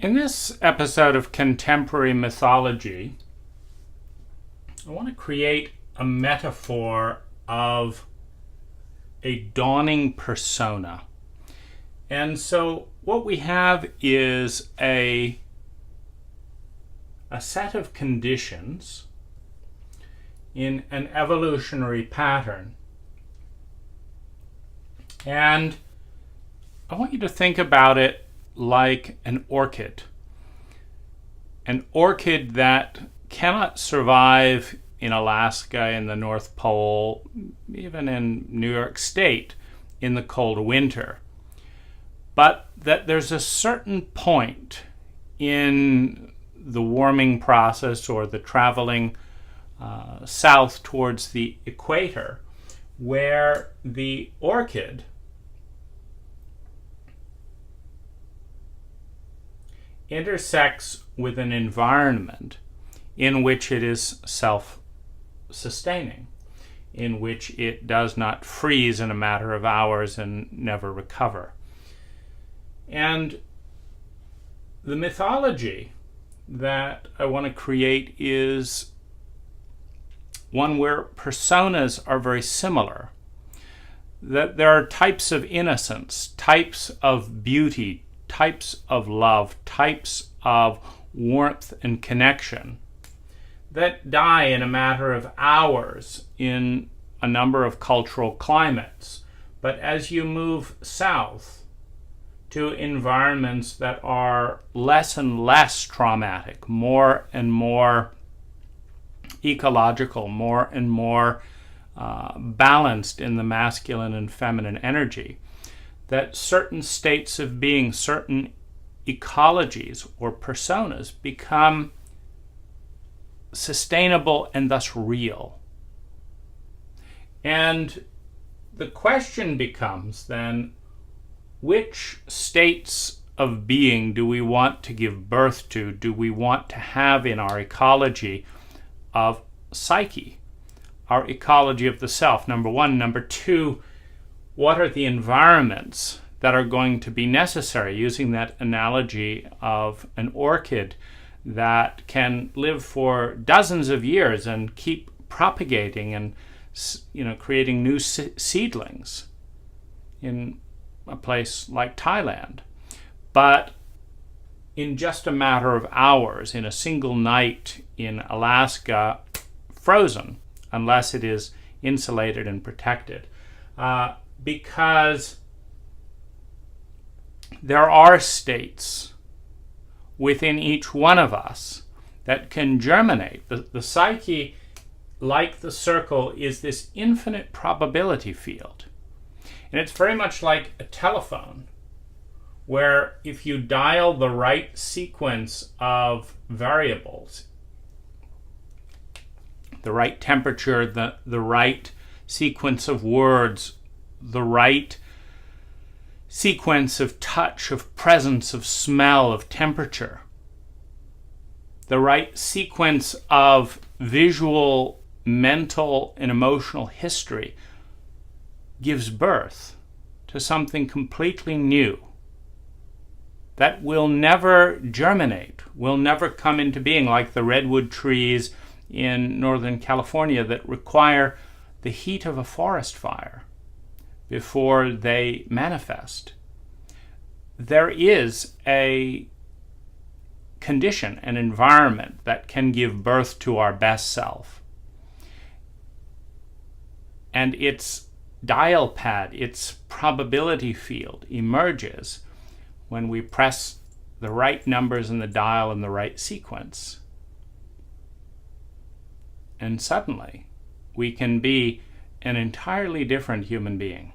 In this episode of Contemporary Mythology, I want to create a metaphor of a dawning persona. And so what we have is a set of conditions in an evolutionary pattern. And I want you to think about it like an orchid. An orchid that cannot survive in Alaska, in the North Pole, even in New York State in the cold winter. But that there's a certain point in the warming process or the traveling south towards the equator where the orchid intersects with an environment in which it is self-sustaining, in which it does not freeze in a matter of hours and never recover. And the mythology that I want to create is one where personas are very similar, that there are types of innocence, types of beauty, types of love, types of warmth and connection that die in a matter of hours in a number of cultural climates. But as you move south to environments that are less and less traumatic, more and more ecological, more and more balanced in the masculine and feminine energy, that certain states of being, certain ecologies or personas become sustainable and thus real. And the question becomes then, which states of being do we want to give birth to, do we want to have in our ecology of psyche, our ecology of the self, number one. Number two, what are the environments that are going to be necessary, using that analogy of an orchid that can live for dozens of years and keep propagating and creating new seedlings in a place like Thailand. But in just a matter of hours, in a single night in Alaska, frozen, unless it is insulated and protected. Because there are states within each one of us that can germinate. The psyche, like the circle, is this infinite probability field. And it's very much like a telephone, where if you dial the right sequence of variables, the right temperature, the right sequence of words, the right sequence of touch, of presence, of smell, of temperature, the right sequence of visual, mental, and emotional history gives birth to something completely new that will never germinate, will never come into being, like the redwood trees in Northern California that require the heat of a forest fire before they manifest. There is a condition, an environment that can give birth to our best self. And its dial pad, its probability field emerges when we press the right numbers in the dial in the right sequence. And suddenly, we can be an entirely different human being.